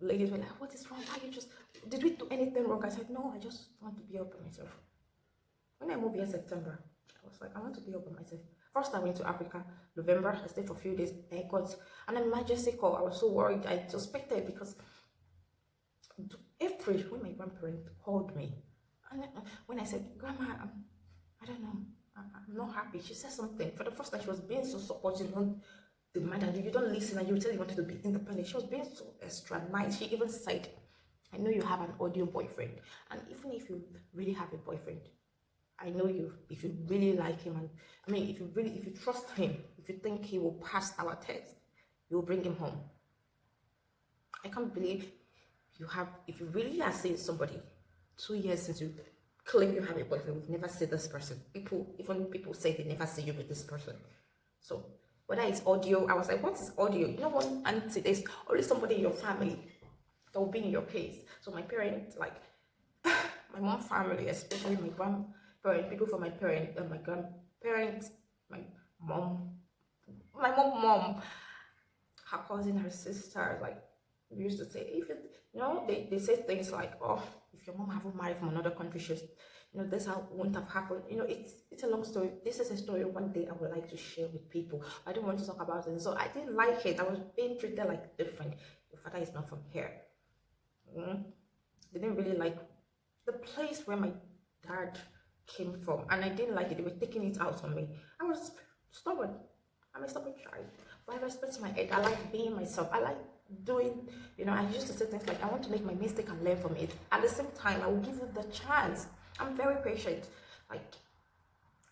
ladies were like, what is wrong? Why you just, did we do anything wrong? I said, no, I just want to be up by myself. When I moved here September, I was like, I want to be up by myself. First, I went to Africa, November. I stayed for a few days. I got an emergency call. I was so worried. I suspected because April, when my grandparent called me, and when I said, Grandma, I don't know, I'm not happy. She said something. For the first time, she was being so supportive. On the matter, you don't listen and you tell you wanted to be independent. She was being so extra nice. She even said, I know you have an audio boyfriend. And even if you really have a boyfriend, I know you, if you really like him, and I mean, if you trust him, if you think he will pass our test, you will bring him home. I can't believe if you really are seeing somebody 2 years since you claim you have a boyfriend, we've never seen this person. Even people say they never see you with this person. So whether it's audio, I was like, what is audio? You know, one auntie, there's always somebody in your family that will be in your case. So my parents, like my mom's family, especially my grandparents, people from my parents and my grandparents, my mom, her cousin, her sister, like we used to say, if it, you know, they say things like, oh, if your mom haven't married from another country, she's, you know, this wouldn't have happened. You know, it's a long story. This is a story one day I would like to share with people. I don't want to talk about it. So I didn't like it. I was being treated like different. Your father is not from here. They didn't really like the place where my dad came from, and I didn't like it. They were taking it out on me. I was stubborn. I'm a stubborn child, but I respect my age. I like being myself. I like doing, you know, I used to say things like, I want to make my mistake and learn from it. At the same time, I will give you the chance. I'm very patient. Like,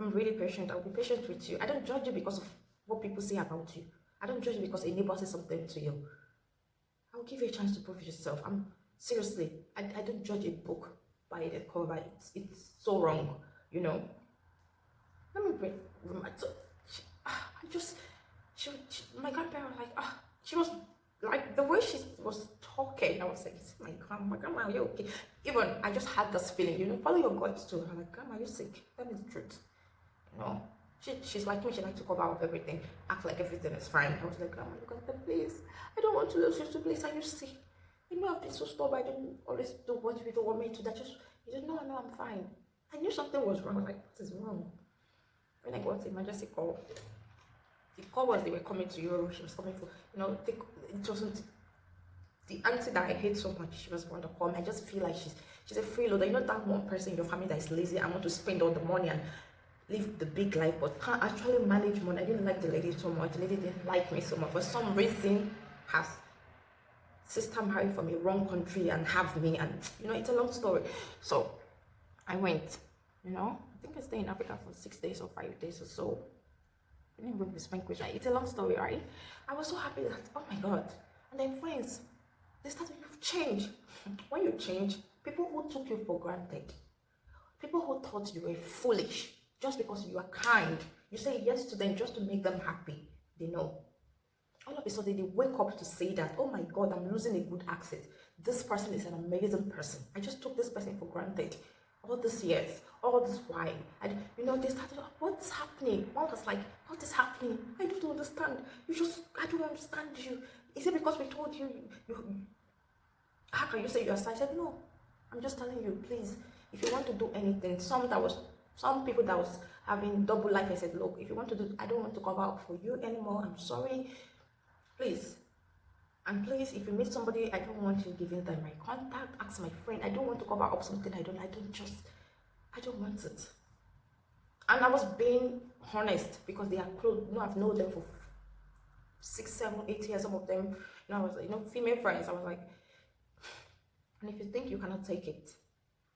I'm really patient. I'll be patient with you. I don't judge you because of what people say about you. I don't judge you because a neighbor says something to you. I'll give you a chance to prove yourself. Seriously, I don't judge a book by the cover. It's so wrong, you know. Let me bring my grandparent was like, she was like, the way she was talking, I was like, my grandma, are you okay? Even I just had this feeling, you know, follow your guts too. I'm like, Grandma, you're sick. Tell me the truth. You know, she's like me, she likes to cover up everything, act like everything is fine. I was like, Grandma, look at the place. I don't want to lose you to place. Are you sick? You know, I've been so stubborn. I don't always do what you don't want me to. That just, you don't know, no, I'm fine. I knew something was wrong. I was like, what is wrong? When I got the emergency call, the call was they were coming to Europe. She was coming for, you know, it wasn't the auntie that I hate so much. She was going to call me. I just feel like she's a freeloader. You know, that one person in your family that is lazy and want to spend all the money and live the big life, but can't actually manage money. I didn't like the lady so much. The lady didn't like me so much. For some reason, her sister married from a wrong country and have me, and you know, it's a long story. So I went, you know, I think I stayed in Africa for 6 days or 5 days or so. Anyway, we spent Christmas. It's a long story, right? I was so happy that, oh my God. And then friends, they started, you've changed. When you change, people who took you for granted, people who thought you were foolish just because you are kind, you say yes to them just to make them happy, they know. All of a sudden, they wake up to say that, oh my God, I'm losing a good accent. This person is an amazing person. I just took this person for granted. All these years, all this while, and you know, they started, what's happening? One was like, what is happening? I don't understand. I don't understand you. Is it because we told you, how can you say you're sad? I said, no, I'm just telling you, please, if you want to do anything, some people that was having double life, I said, look, if you want to do, I don't want to cover up for you anymore. I'm sorry, please. And please, if you meet somebody, I don't want you giving them my contact. Ask my friend. I don't want to cover up something I don't want it. And I was being honest because they are close. You know, I've known them for 6, 7, 8 years. Some of them, you know, I was, you know, female friends. I was like, and if you think you cannot take it,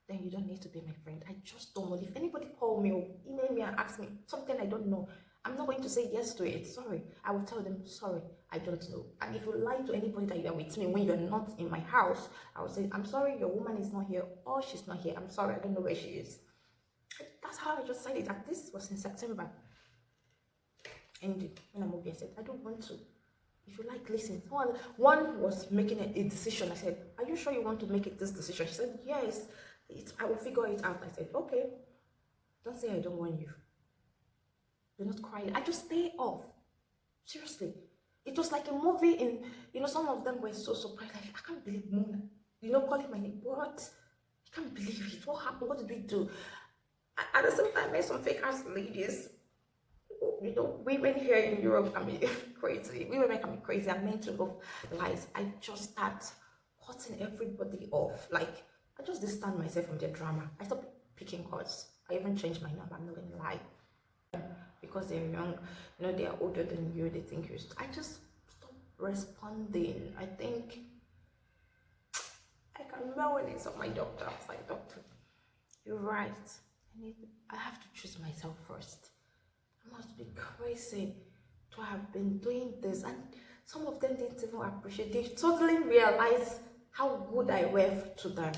then you don't need to be my friend. I just don't know. If anybody call me or email me and ask me something I don't know, I'm not going to say yes to it. Sorry. I will tell them, sorry, I don't know. And if you lie to anybody that you are with me when you're not in my house, I will say, I'm sorry, your woman is not here, or she's not here. I'm sorry, I don't know where she is. That's how I just said it. And this was in September. And when I moved here, I said, I don't want to. If you like, listen. One was making a decision. I said, are you sure you want to make this decision? She said, yes, I will figure it out. I said, okay. Don't say I don't want you. Do not cry. I just stay off. Seriously. It was like a movie in, some of them were so surprised, like, I can't believe Mona, calling my name. What? I can't believe it. What happened? What did we do? At the same time, I met some fake ass ladies. Women here in Europe can be crazy. Women can be crazy. I'm meant to love lies. I just start cutting everybody off. Like, I just distance myself from their drama. I stopped picking calls. I even changed my number. I'm not gonna lie. Because they're young, they're older than you, they think you're. I just stop responding. I think I can remember when I saw my doctor. I was like, doctor, you're right. I have to choose myself first. I must be crazy to have been doing this. And some of them didn't even appreciate. They totally realized how good I were to them.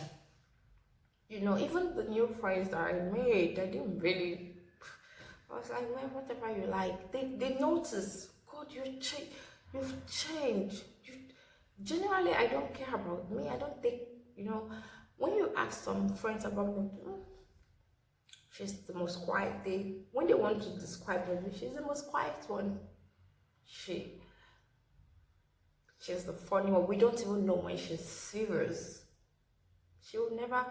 Even the new friends that I made, I didn't really. I was like, man, whatever you like. They notice, God, you've changed. Generally, I don't care about me. I don't think, when you ask some friends about me, she's the most quiet. When they want to describe her, she's the most quiet one. She's the funny one. We don't even know when she's serious. She will never.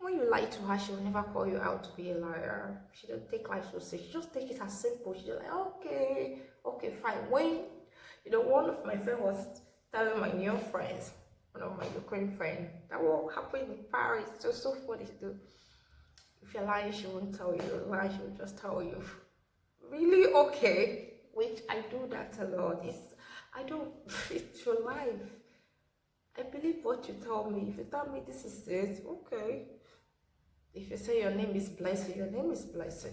When you lie to her, she will never call you out to be a liar. She don't take life so serious. She just take it as simple. She's like, okay, fine. When, one of my friends was telling my new friends, one of my Ukraine friends, that what happened in Paris. It was so funny to do. If you're lying, she won't tell you. You're lying, she will just tell you. Really? Okay. Which I do that a lot. It's your life. I believe what you tell me. If you tell me this is it, okay. If you say your name is Blessing, your name is Blessing.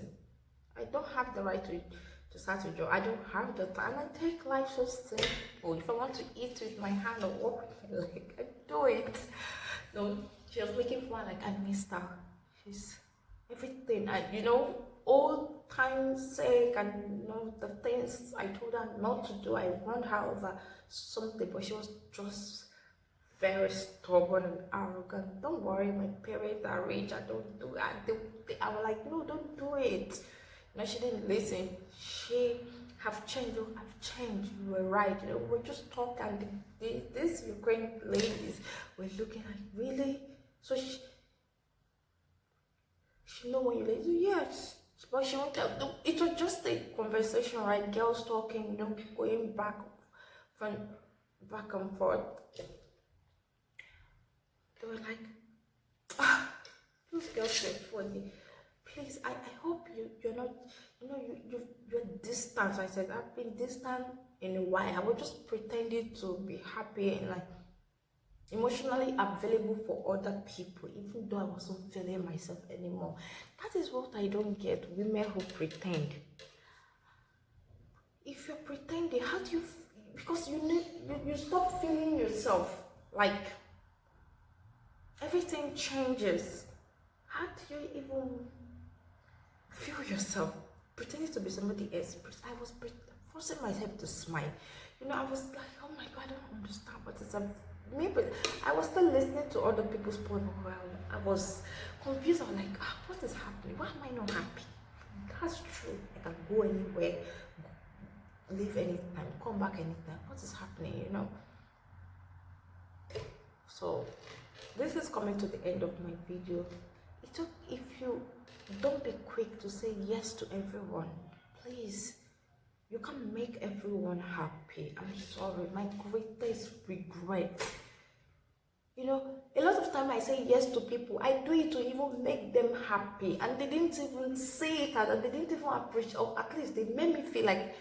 I don't have the right to start a job. I don't have the time. I take life so simple. If I want to eat with my hand or walk with my leg, I do it. No, she was looking for like I missed her. She's everything. Old time's sake, and the things I told her not to do. I warned her over something, but she was just very stubborn and arrogant. Don't worry, my parents are rich. I don't do it. I was like, no, don't do it. She didn't listen. She have changed. Look, I've changed. You were right. We just talked, and these Ukraine ladies were looking like, really? So she know when you like, yes. But she won't tell. It was just a conversation, right? Girls talking, going back and forth. They were like, those girls were funny. Please, I hope you're not, you're distant. I said, I've been distant in a while. I was just pretending to be happy and like emotionally available for other people, even though I wasn't feeling myself anymore. That is what I don't get, women who pretend. If you're pretending, how do you, because you stop feeling yourself, like, everything changes. How do you even feel yourself pretending to be somebody else? I was forcing myself to smile. I was like, oh my God, I don't understand what it's maybe I was still listening to other people's point of view. I was confused. I was like, what is happening? Why am I not happy? That's true. I can go anywhere, leave anytime, come back anytime. What is happening? So this is coming to the end of my video. If you don't be quick to say yes to everyone, please. You can't make everyone happy. I'm sorry, my greatest regret. A lot of time I say yes to people. I do it to even make them happy, and they didn't even say it, and they didn't even appreciate. Or at least they made me feel like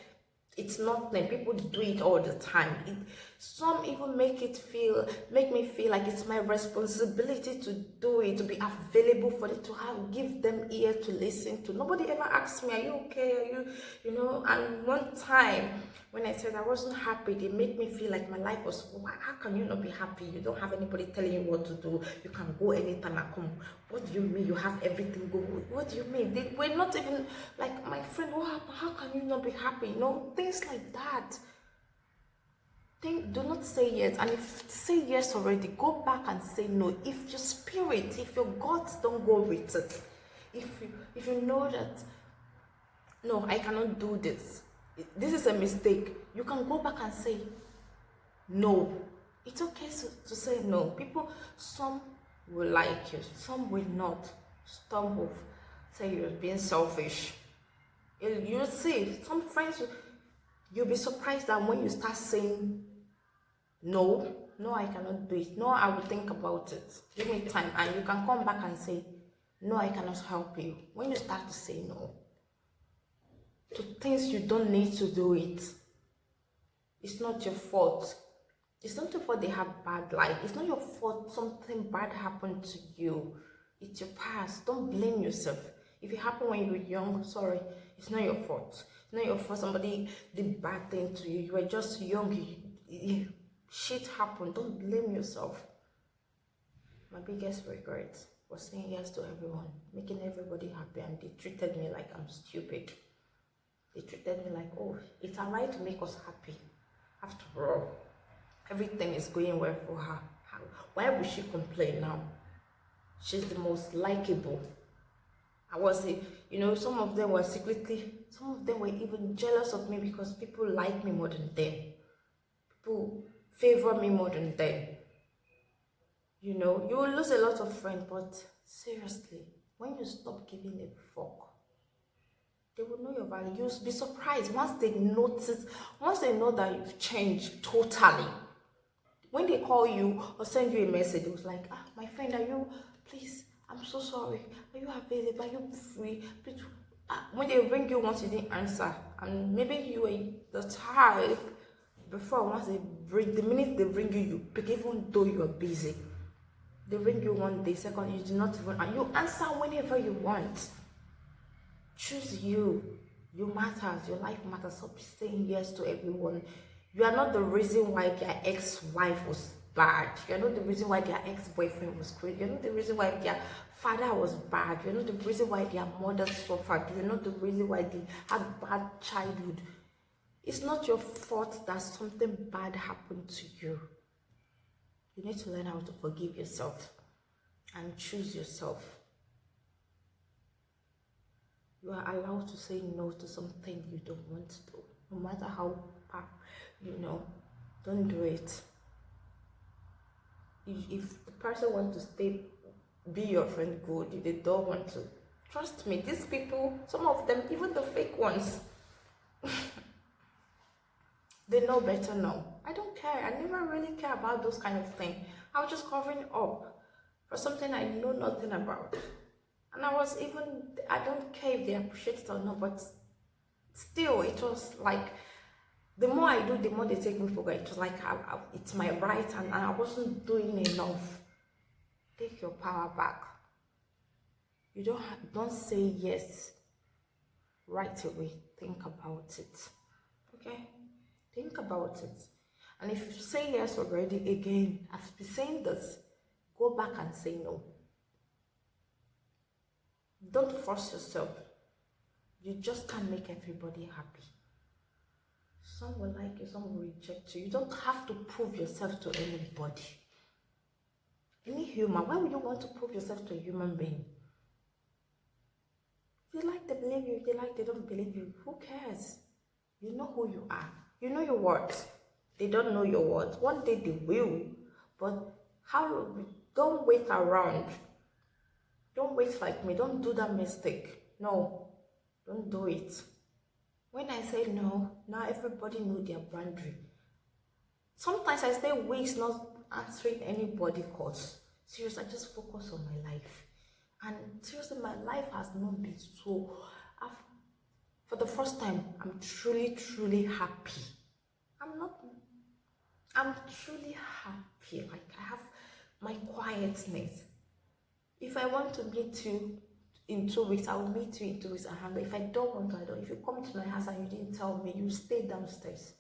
it's nothing. People do it all the time. Some even make me feel like it's my responsibility to do it, to be available for it, to give them ear to listen to. Nobody ever asked me, are you okay? Are you, and one time when I said I wasn't happy, they made me feel like my life was, how can you not be happy? You don't have anybody telling you what to do. You can go anytime and come. What do you mean you have everything go? What do you mean? They were not even like, my friend, what happened? How can you not be happy? Things like that. Do not say yes. And if you say yes already, go back and say no. If your spirit, if your guts don't go with it, if you know that, no, I cannot do this, this is a mistake, you can go back and say no. It's okay to say no. People, some will like you, some will not. Some will say you're being selfish. You'll see some friends, you'll be surprised that when you start saying no, no, I cannot do it, no, I will think about it, give me time, and you can come back and say no, I cannot help you. When you start to say no to things you don't need to do it, it's not your fault. It's not your fault they have bad life. It's not your fault something bad happened to you. It's your past. Don't blame yourself. If it happened when you were young, sorry, it's not your fault. It's not your fault somebody did bad thing to you. You were just young. Shit happened. Don't blame yourself. My biggest regret was saying yes to everyone, making everybody happy, and they treated me like I'm stupid. They treated me like, oh, it's alright to make us happy. After all, everything is going well for her. Why would she complain now? She's the most likable. Some of them were secretly, some of them were even jealous of me because people like me more than them. People favor me more than them. You will lose a lot of friends, but seriously, when you stop giving a fuck, they will know your value. You'll be surprised once they know that you've changed totally. When they call you or send you a message, it was like, my friend, please, I'm so sorry. Are you available? Are you free? Please. When they ring you once, you didn't answer. And maybe you were the type before, the minute they ring you, you pick, even though you are busy. They ring you one day, second, you do not even, and you answer whenever you want. Choose you. You matter. Your life matters. Stop saying yes to everyone. You are not the reason why their ex-wife was bad. You are not the reason why their ex-boyfriend was crazy. You're not the reason why their father was bad. You're not the reason why their mother suffered. You're not the reason why they had bad childhood. It's not your fault that something bad happened to you. You need to learn how to forgive yourself and choose yourself. You are allowed to say no to something you don't want to do, no matter how don't do it. If the person wants to be your friend, good. If they don't want to, trust me, these people, some of them, even the fake ones, they know better now. I don't care. I never really care about those kind of things. I was just covering up for something I know nothing about. And I don't care if they appreciate it or not, but still, it was like, the more I do, the more they take me for granted. It was like, it's my right, and I wasn't doing enough. Take your power back. You don't say yes right away. Think about it. Okay? Think about it. And if you say yes already, again, I've been saying this, go back and say no. Don't force yourself. You just can't make everybody happy. Some will like you, some will reject you. You don't have to prove yourself to anybody. Any human, why would you want to prove yourself to a human being? If they like, they believe you. If they like, they don't believe you. Who cares? You know who you are. You know your worth. They don't know your worth. One day they will. But don't wait around. Don't wait like me. Don't do that mistake. No, don't do it. When I say no, now everybody know their boundary. Sometimes I stay weeks not answering anybody calls. Seriously, I just focus on my life. And seriously, my life has not been so... For the first time, I'm truly, truly happy. I'm truly happy. Like, I have my quietness. If I want to meet you in 2 weeks, I will meet you in 2 weeks and handle. If I don't want to, I don't. If you come to my house and you didn't tell me, you stay downstairs.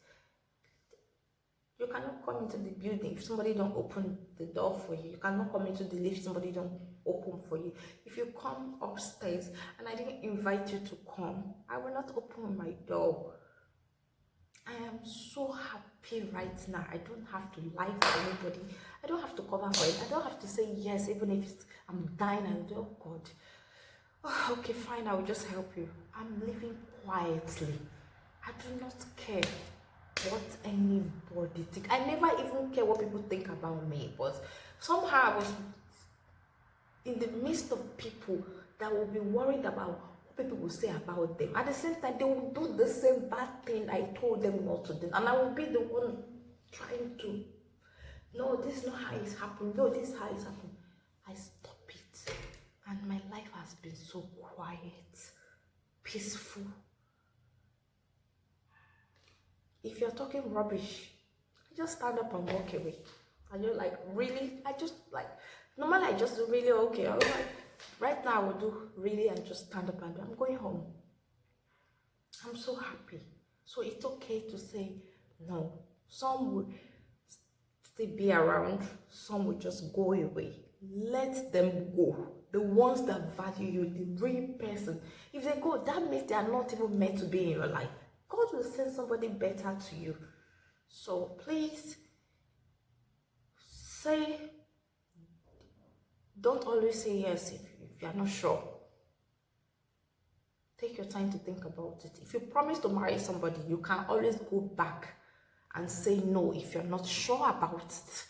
You cannot come into the building if somebody don't open the door for you. You cannot come into the lift if somebody don't open for you. If you come upstairs and I didn't invite you to come, I will not open my door. I am so happy right now. I don't have to lie for anybody. I don't have to cover for it. I don't have to say yes, even if I'm dying and oh God. Oh, okay, fine, I will just help you. I'm living quietly. I do not care what anybody think. I never even care what people think about me, but somehow I was in the midst of people that will be worried about what people will say about them. At the same time, they will do the same bad thing I told them not to do, and I will be the one trying to, no, this is not how it's happened, no, this is how it's happened. I stop it, and my life has been so quiet, peaceful. If you're talking rubbish, I just stand up and walk away. And you're like, really? I just like, normally I just do really okay. I was like, right now I will do really and just stand up and I'm going home. I'm so happy. So it's okay to say no. Some will still be around, some will just go away. Let them go. The ones that value you, the real person. If they go, that means they are not even meant to be in your life. God will send somebody better to you. So please don't always say yes if you are not sure. Take your time to think about it. If you promise to marry somebody, you can always go back and say no if you're not sure about it.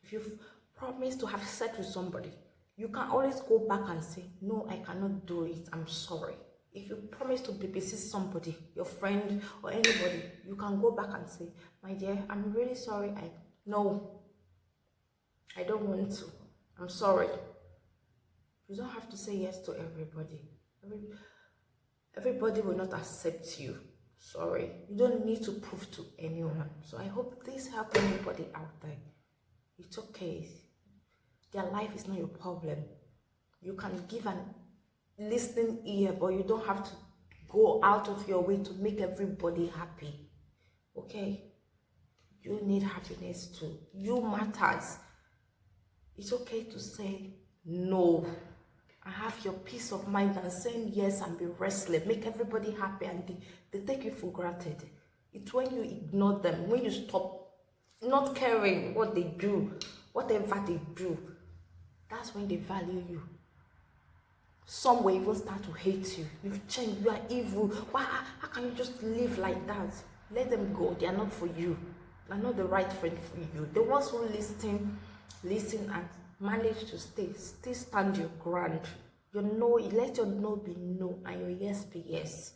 If you've promised to have sex with somebody, you can always go back and say, no, I cannot do it, I'm sorry. If you promise to babysit somebody, your friend or anybody, you can go back and say, my dear, I'm really sorry, no, I don't want to, I'm sorry. You don't have to say yes to everybody. Everybody will not accept you. Sorry. You don't need to prove to anyone. So I hope this helps anybody out there. It's okay. Their life is not your problem. You can give an listening ear, but you don't have to go out of your way to make everybody happy. Okay? You need happiness too. You matters. It's okay to say no. And have your peace of mind and saying yes and be restless. Make everybody happy and they take you for granted. It's when you ignore them, when you stop not caring what they do, whatever they do, that's when they value you. Some will even start to hate you. You've changed, you are evil. Why? How can you just live like that? Let them go. They are not for you. They are not the right friend for you. The ones who listen and manage to still stand your ground. Your no, let your no be no and your yes be yes.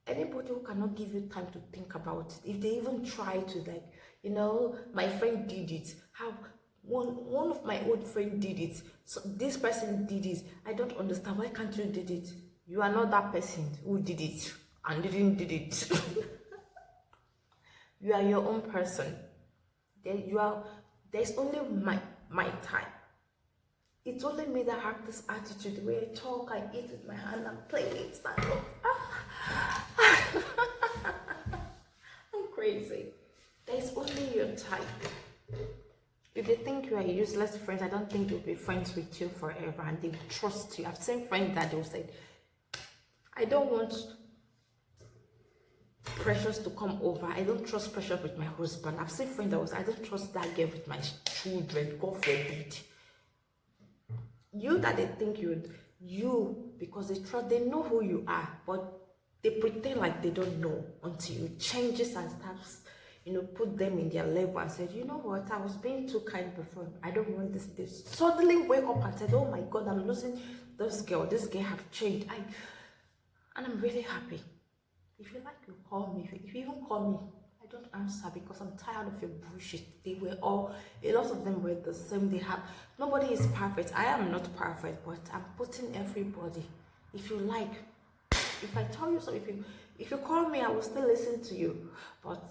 Anybody who cannot give you time to think about it, if they even try to, like, my friend did it, how one of my old friend did it, so this person did it, I don't understand, why can't you did it? You are not that person who did it and didn't did it. You are your own person. There's only my time. It's only me that have this attitude, the way I talk, I eat with my hand, I'm playing it, stand up. I'm crazy. There's only your type. If they think you are a useless friend, I don't think they'll be friends with you forever and they will trust you. I've seen friends that they'll say, I don't want pressures to come over. I don't trust pressure with my husband. I've seen friends that was, I don't trust that girl with my children. God forbid. You that they think because they know who you are, but they pretend like they don't know until you changes and starts, put them in their level and said, you know what, I was being too kind before. I don't want this. They suddenly wake up and said, oh my God, I'm losing this girl. This girl have changed. And I'm really happy. If you like, you call me. If you even call me, I don't answer because I'm tired of your bullshit. They were all, a lot of them were the same. Nobody is perfect. I am not perfect, but I'm putting everybody. If you like, if I tell you something, if you call me, I will still listen to you. But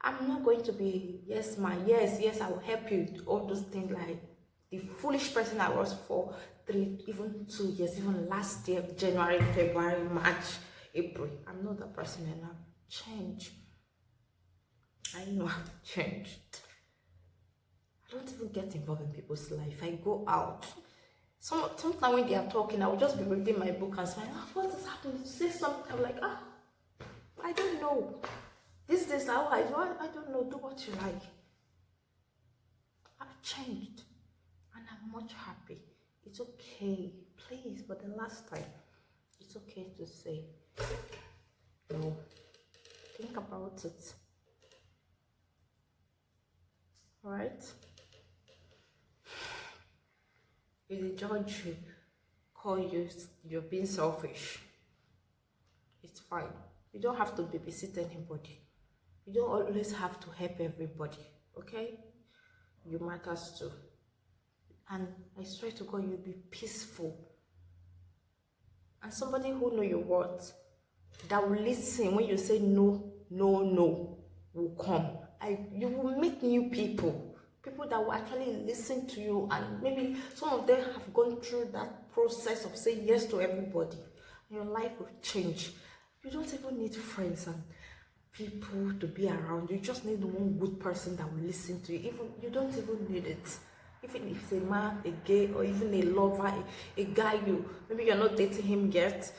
I'm not going to be, yes, yes, I will help you. All those things like the foolish person I was for 3, even 2 years, even last year, January, February, March, April. I'm not that person and I've changed. I know I've changed. I don't even get involved in people's life. I go out. Sometimes when they are talking, I will just be reading my book and saying, what is happening? Say something. I'm like, I don't know. This is how I don't know. Do what you like. I've changed. And I'm much happy. It's okay. Please, for the last time, it's okay to say No. Think about it. Alright? If the judge you call you you're being selfish, it's fine. You don't have to babysit anybody. You don't always have to help everybody. Okay? You matters too. And I swear to God, you'll be peaceful. And somebody who know your words, that will listen when you say no, no, no, will come. You will meet new people. People that will actually listen to you, and maybe some of them have gone through that process of saying yes to everybody. And your life will change. You don't even need friends and people to be around. You just need one good person that will listen to you. Even you don't even need it. Even if it's a man, a gay, or even a lover, a guy maybe you're not dating him yet.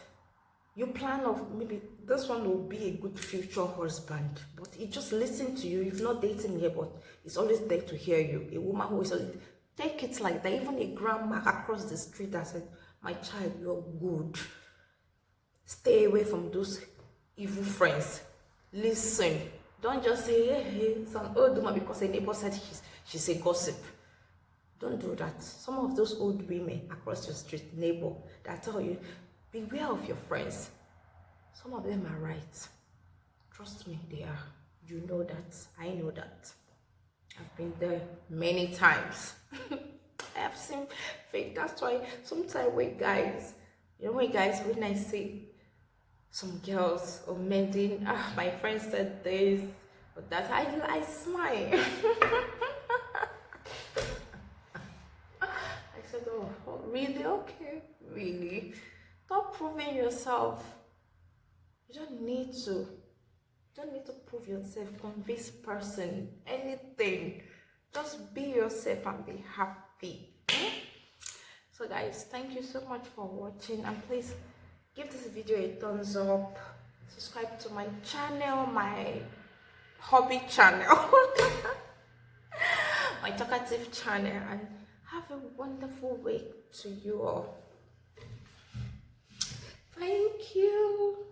You plan of maybe this one will be a good future husband, but he just listens to you. You've not dating yet, but he's always there to hear you. A woman who is take it like that. Even a grandma across the street that said, "My child, you're good. Stay away from those evil friends. Listen. Don't just say, hey, it's an old woman because a neighbor said she's a gossip." Don't do that. Some of those old women across your street, neighbor, that tell you, beware of your friends. Some of them are right. Trust me, they are. You know that. I know that. I've been there many times. I have seen fake. That's why sometimes when guys, when I see some girls or men doing, my friend said this or that, I smile. I said, oh, really? Okay, really? Stop proving yourself. You don't need to. You don't need to prove yourself, convince person, anything. Just be yourself and be happy. So guys, thank you so much for watching, and please give this video a thumbs up. Subscribe to my channel, my hobby channel, my talkative channel, and have a wonderful week to you all. Thank you.